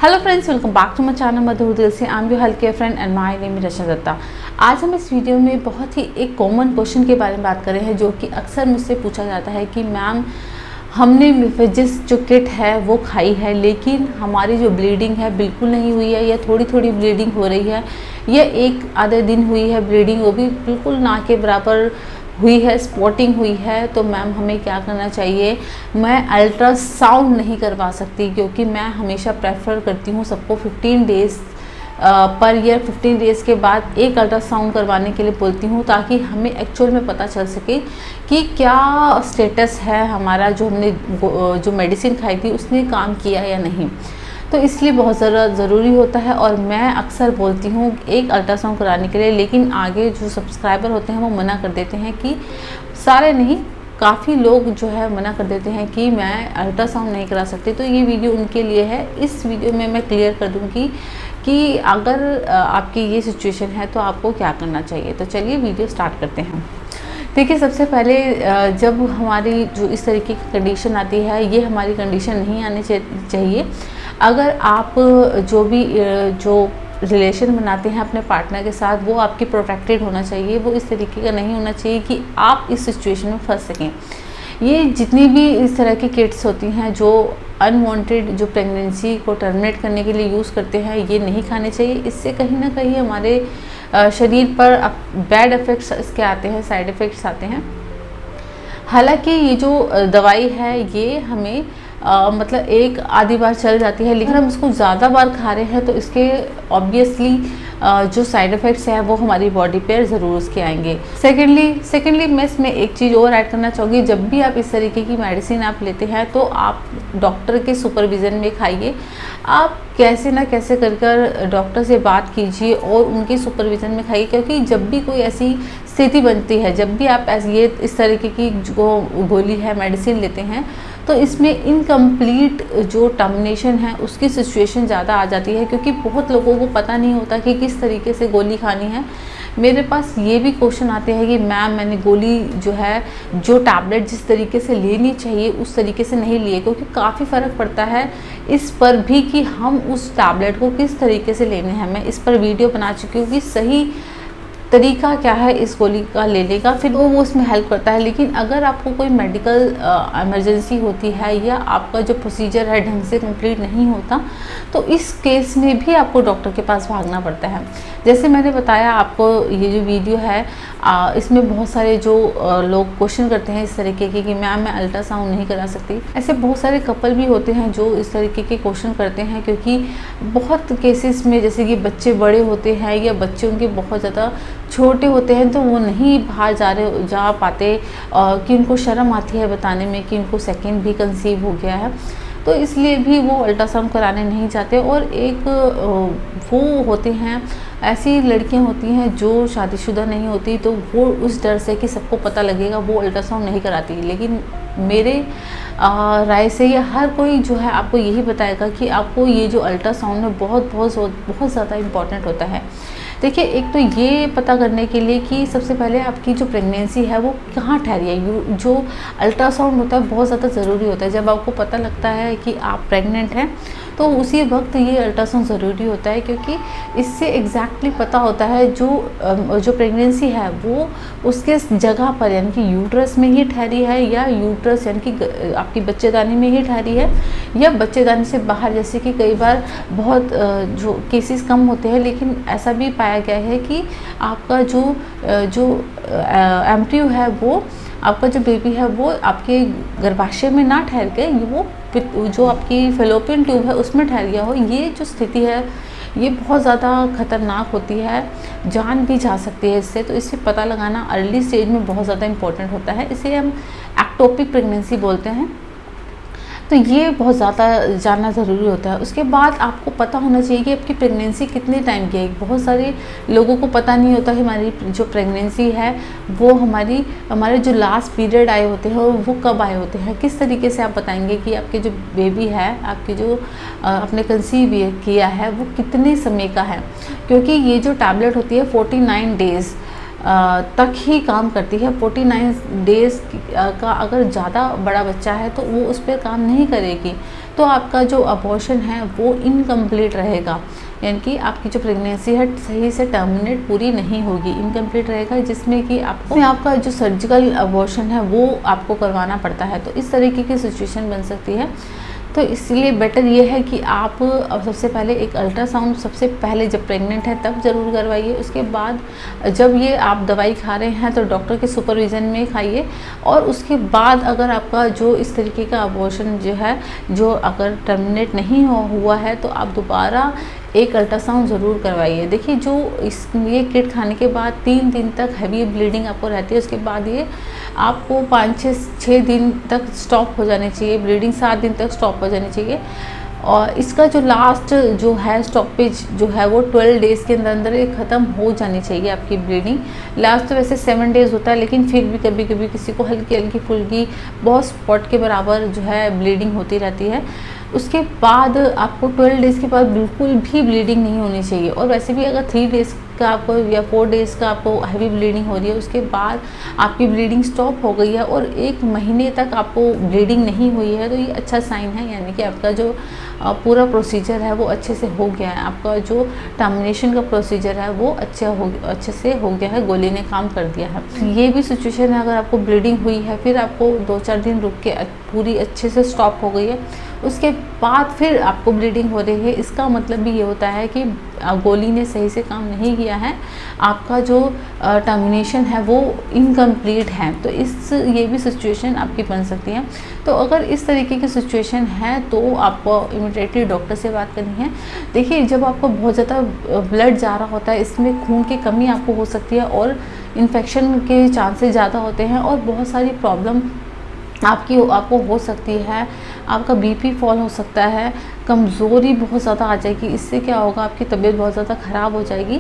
Hello friends, welcome back to my channel Madhur Dil Se. I am your health care friend and my name is Rachna Dutta. आज हम इस video में बहुत ही एक कॉमन क्वेश्चन के बारे में बात कर रहे हैं, जो कि अक्सर मुझसे पूछा जाता है कि मैम हमने मिफेजिस जो किट है वो खाई है, लेकिन हमारी जो ब्लीडिंग है बिल्कुल नहीं हुई है या थोड़ी थोड़ी ब्लीडिंग हो रही है, या एक आधे दिन हुई है ब्लीडिंग, वो भी बिल्कुल ना के बराबर हुई है, स्पॉटिंग हुई है। तो मैम हमें क्या करना चाहिए? मैं अल्ट्रासाउंड नहीं करवा सकती, क्योंकि मैं हमेशा प्रेफर करती हूँ सबको 15 डेज़ पर ईयर 15 डेज़ के बाद एक अल्ट्रासाउंड करवाने के लिए बोलती हूँ, ताकि हमें एक्चुअल में पता चल सके कि क्या स्टेटस है हमारा, जो हमने जो मेडिसिन खाई थी उसने काम किया या नहीं। तो इसलिए बहुत ज़रूरी होता है, और मैं अक्सर बोलती हूँ एक अल्ट्रासाउंड कराने के लिए, लेकिन आगे जो सब्सक्राइबर होते हैं वो मना कर देते हैं, कि सारे नहीं, काफ़ी लोग जो है मना कर देते हैं कि मैं अल्ट्रासाउंड नहीं करा सकती। तो ये वीडियो उनके लिए है। इस वीडियो में मैं क्लियर कर दूँगी कि अगर आपकी ये सिचुएशन है तो आपको क्या करना चाहिए। तो चलिए वीडियो स्टार्ट करते हैं। देखिए, सबसे पहले जब हमारी जो इस तरीके की कंडीशन आती है, ये हमारी कंडीशन नहीं आनी चाहिए। अगर आप जो रिलेशन बनाते हैं अपने पार्टनर के साथ, वो आपकी प्रोटेक्टेड होना चाहिए, वो इस तरीके का नहीं होना चाहिए कि आप इस सिचुएशन में फंस सकें। ये जितनी भी इस तरह की किट्स होती हैं जो अनवांटेड, जो प्रेगनेंसी को टर्मिनेट करने के लिए यूज़ करते हैं, ये नहीं खाने चाहिए। इससे कहीं ना कहीं हमारे शरीर पर बैड इफ़ेक्ट्स इसके आते हैं, साइड इफ़ेक्ट्स आते हैं। हालांकि ये जो दवाई है ये हमें मतलब एक आधी बार चल जाती है, लेकिन हम इसको ज़्यादा बार खा रहे हैं तो इसके ऑब्वियसली जो साइड इफ़ेक्ट्स हैं वो हमारी बॉडी पर ज़रूर उसके आएंगे। सेकेंडली मैं इसमें एक चीज़ और ऐड करना चाहूँगी। जब भी आप इस तरीके की मेडिसिन आप लेते हैं तो आप डॉक्टर के सुपरविज़न में खाइए। आप कैसे ना कैसे कर डॉक्टर से बात कीजिए और उनके सुपरविज़न में खाइए, क्योंकि जब भी कोई ऐसी स्थिति बनती है, जब भी आप इस तरीके की जो गोली है, मेडिसिन लेते हैं, तो इसमें इनकम्प्लीट जो टर्मिनेशन है उसकी सिचुएशन ज़्यादा आ जाती है, क्योंकि बहुत लोगों को पता नहीं होता कि किस तरीके से गोली खानी है। मेरे पास ये भी क्वेश्चन आते हैं कि मैम मैंने गोली जो टैबलेट जिस तरीके से लेनी चाहिए उस तरीके से नहीं लिए, क्योंकि काफ़ी फ़र्क पड़ता है इस पर भी कि हम उस टैबलेट को किस तरीके से लेने हैं। मैं इस पर वीडियो बना चुकी हूँ कि सही तरीका क्या है इस गोली का लेने का, फिर वो उसमें हेल्प करता है। लेकिन अगर आपको कोई मेडिकल इमरजेंसी होती है या आपका जो प्रोसीजर है ढंग से कंप्लीट नहीं होता, तो इस केस में भी आपको डॉक्टर के पास भागना पड़ता है। जैसे मैंने बताया आपको, ये जो वीडियो है इसमें बहुत सारे जो लोग क्वेश्चन करते हैं इस तरीके के कि मैम मैं अल्ट्रासाउंड नहीं करा सकती। ऐसे बहुत सारे कपल भी होते हैं जो इस तरीके के क्वेश्चन करते हैं, क्योंकि बहुत केसेस में जैसे कि बच्चे बड़े होते हैं या बच्चे उनके बहुत ज़्यादा छोटे होते हैं, तो वो नहीं बाहर जा पाते, कि उनको शर्म आती है बताने में कि उनको सेकंड भी कंसीव हो गया है, तो इसलिए भी वो अल्ट्रासाउंड कराने नहीं चाहते। और एक वो होते हैं, ऐसी लड़कियां होती हैं जो शादीशुदा नहीं होती, तो वो उस डर से कि सबको पता लगेगा वो अल्ट्रासाउंड नहीं कराती। लेकिन मेरे राय से ये हर कोई जो है आपको यही बताएगा कि आपको ये जो अल्ट्रासाउंड है बहुत ज़्यादा इम्पॉर्टेंट होता है। देखिए, एक तो ये पता करने के लिए कि सबसे पहले आपकी जो प्रेगनेंसी है वो कहाँ ठहरी है, जो अल्ट्रासाउंड होता है बहुत ज़्यादा ज़रूरी होता है। जब आपको पता लगता है कि आप प्रेग्नेंट हैं तो उसी वक्त ये अल्ट्रासाउंड ज़रूरी होता है, क्योंकि इससे एग्जैक्टली पता होता है जो प्रेगनेंसी है वो उसके जगह पर, यानी कि यूट्रस में ही ठहरी है, या यूट्रस यानी कि आपकी बच्चेदानी में ही ठहरी है, या बच्चेदानी से बाहर। जैसे कि कई बार बहुत जो केसेस कम होते हैं, लेकिन ऐसा भी पाया गया है कि आपका जो एम्ब्रियो है, वो आपका जो बेबी है वो आपके गर्भाशय में ना ठहर के वो जो आपकी फेलोपियन ट्यूब है उसमें ठहर गया हो। ये जो स्थिति है ये बहुत ज़्यादा खतरनाक होती है, जान भी जा सकती है इससे। तो इसे पता लगाना अर्ली स्टेज में बहुत ज़्यादा इम्पोर्टेंट होता है। इसे हम एक्टोपिक प्रेगनेंसी बोलते हैं। तो ये बहुत ज़्यादा जानना ज़रूरी होता है। उसके बाद आपको पता होना चाहिए कि आपकी प्रेगनेंसी कितने टाइम की है। बहुत सारे लोगों को पता नहीं होता कि हमारी जो प्रेगनेंसी है वो हमारे जो लास्ट पीरियड आए होते हैं वो कब आए होते हैं। किस तरीके से आप बताएंगे कि आपके जो बेबी है, आपके जो आपने कंसीव किया है, वो कितने समय का है, क्योंकि ये जो टैबलेट होती है 49 डेज़ तक ही काम करती है। 49 डेज़ का अगर ज़्यादा बड़ा बच्चा है तो वो उस पर काम नहीं करेगी। तो आपका जो अबॉर्शन है वो इनकम्प्लीट रहेगा, यानी कि आपकी जो प्रेगनेंसी है सही से टर्मिनेट पूरी नहीं होगी, इनकम्प्लीट रहेगा, जिसमें कि आपका जो सर्जिकल अबॉर्शन है वो आपको करवाना पड़ता है। तो इस तरीके की सिचुएशन बन सकती है। तो इसलिए बेटर ये है कि आप सबसे पहले एक अल्ट्रासाउंड सबसे पहले जब प्रेग्नेंट है तब ज़रूर करवाइए। उसके बाद जब ये आप दवाई खा रहे हैं तो डॉक्टर के सुपरविज़न में खाइए, और उसके बाद अगर आपका जो इस तरीके का अबॉर्शन जो है जो अगर टर्मिनेट नहीं हुआ है तो आप दोबारा एक अल्ट्रासाउंड ज़रूर करवाइए। देखिए जो ये किट खाने के बाद 3 दिन तक हैवी ब्लीडिंग आपको रहती है, उसके बाद ये आपको 5-6 दिन तक स्टॉप हो जानी चाहिए, ब्लीडिंग 7 दिन तक स्टॉप हो जानी चाहिए। और इसका जो लास्ट जो है स्टॉपेज जो है वो 12 डेज़ के अंदर अंदर ये ख़त्म हो जानी चाहिए आपकी ब्लीडिंग। लास्ट तो वैसे 7 डेज़ होता है, लेकिन फिर भी कभी कभी किसी को हल्की हल्की फुल्की बहुत स्पॉट के बराबर जो है ब्लीडिंग होती रहती है। उसके बाद आपको 12 डेज़ के बाद बिल्कुल भी ब्लीडिंग नहीं होनी चाहिए। और वैसे भी अगर 3 डेज़ का आपको या 4 डेज़ का आपको हैवी ब्लीडिंग हो रही है, उसके बाद आपकी ब्लीडिंग स्टॉप हो गई है और 1 महीने तक आपको ब्लीडिंग नहीं हुई है, तो ये अच्छा साइन है, यानी कि आपका जो पूरा प्रोसीजर है वो अच्छे से हो गया है, आपका जो टर्मिनेशन का प्रोसीजर है वो अच्छे से हो गया है, गोली ने काम कर दिया है। ये भी सिचुएशन है अगर आपको ब्लीडिंग हुई है फिर आपको 2-4 दिन रुक के पूरी अच्छे से स्टॉप हो गई है, उसके बाद फिर आपको ब्लीडिंग हो रही है, इसका मतलब भी ये होता है कि गोली ने सही से काम नहीं किया है, आपका जो टर्मिनेशन है वो इनकम्प्लीट है। तो ये भी सिचुएशन आपकी बन सकती है। तो अगर इस तरीके की सिचुएशन है तो आपको इमीडिएटली डॉक्टर से बात करनी है। देखिए जब आपको बहुत ज़्यादा ब्लड जा रहा होता है, इसमें खून की कमी आपको हो सकती है और इन्फेक्शन के चांसेस ज़्यादा होते हैं और बहुत सारी प्रॉब्लम आपको हो सकती है। आपका बीपी फॉल हो सकता है, कमज़ोरी बहुत ज़्यादा आ जाएगी, इससे क्या होगा आपकी तबीयत बहुत ज़्यादा ख़राब हो जाएगी।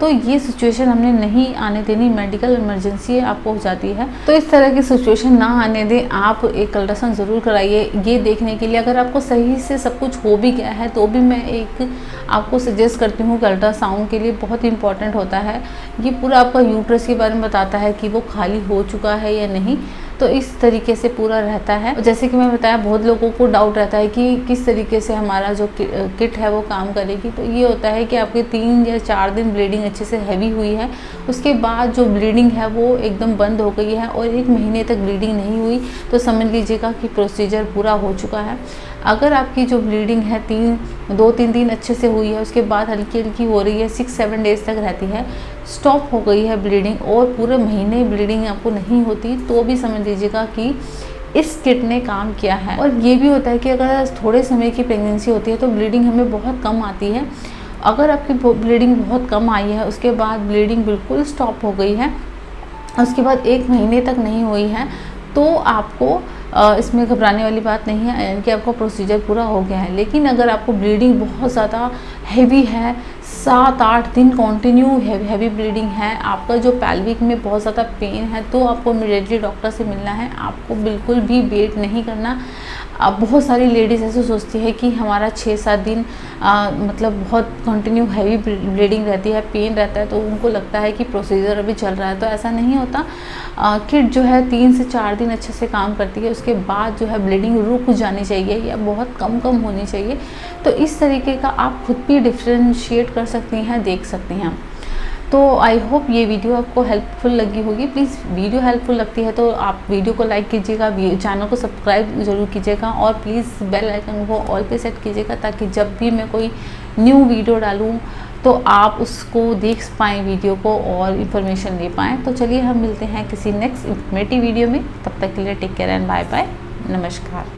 तो ये सिचुएशन हमने नहीं आने देनी, मेडिकल इमरजेंसी आपको हो जाती है। तो इस तरह की सिचुएशन ना आने दें, आप एक अल्ट्रासाउंड ज़रूर कराइए ये देखने के लिए। अगर आपको सही से सब कुछ हो भी गया है तो भी मैं एक आपको सजेस्ट करती हूँ कि अल्ट्रासाउंड के लिए बहुत इंपॉर्टेंट होता है। ये पूरा आपका यूट्रस के बारे में बताता है कि वो खाली हो चुका है या नहीं, तो इस तरीके से पूरा रहता है। जैसे कि मैं बताया बहुत लोगों को डाउट रहता है कि किस तरीके से हमारा जो किट है वो काम करेगी। तो ये होता है कि आपके 3 या 4 दिन ब्लीडिंग अच्छे से हैवी हुई है, उसके बाद जो ब्लीडिंग है वो एकदम बंद हो गई है और 1 महीने तक ब्लीडिंग नहीं हुई, तो समझ लीजिएगा कि प्रोसीजर पूरा हो चुका है। अगर आपकी जो ब्लीडिंग है 2-3 दिन अच्छे से हुई है, उसके बाद हल्की हल्की हो रही है, 6-7 डेज़ तक रहती है, स्टॉप हो गई है ब्लीडिंग और पूरे महीने ब्लीडिंग आपको नहीं होती, तो भी समझ लीजिएगा कि इस किट ने काम किया है। और ये भी होता है कि अगर थोड़े समय की प्रेगनेंसी होती है तो ब्लीडिंग हमें बहुत कम आती है। अगर आपकी ब्लीडिंग बहुत कम आई है, उसके बाद ब्लीडिंग बिल्कुल स्टॉप हो गई है, उसके बाद 1 महीने तक नहीं हुई है, तो आपको इसमें घबराने वाली बात नहीं है, यानी कि आपका प्रोसीजर पूरा हो गया है। लेकिन अगर आपको ब्लीडिंग बहुत ज़्यादा हैवी है, 7-8 दिन कंटिन्यू हैवी ब्लीडिंग है, आपका जो पैल्विक में बहुत ज़्यादा पेन है, तो आपको इमीडिएटली डॉक्टर से मिलना है। आपको बिल्कुल भी वेट नहीं करना। अब बहुत सारी लेडीज़ ऐसे सोचती है कि हमारा 6-7 दिन मतलब बहुत कंटिन्यू हैवी ब्लीडिंग रहती है, पेन रहता है, तो उनको लगता है कि प्रोसीजर अभी चल रहा है, तो ऐसा नहीं होता। किट जो है 3 से 4 दिन अच्छे से काम करती है, उसके बाद जो है ब्लीडिंग रुक जानी चाहिए या बहुत कम होनी चाहिए। तो इस तरीके का आप खुद भी डिफ्रेंशिएट कर सकती हैं, देख सकती हैं। तो आई होप ये वीडियो आपको हेल्पफुल लगी होगी। प्लीज़ वीडियो हेल्पफुल लगती है तो आप वीडियो को लाइक कीजिएगा, चैनल को सब्सक्राइब ज़रूर कीजिएगा और प्लीज़ बेल आइकन को ऑल पे सेट कीजिएगा, ताकि जब भी मैं कोई न्यू वीडियो डालूँ तो आप उसको देख पाएँ वीडियो को और इन्फॉर्मेशन ले पाएँ। तो चलिए हम मिलते हैं किसी नेक्स्ट इन्फॉर्मेटिव वीडियो में, तब तक के लिए take care and bye bye, नमस्कार।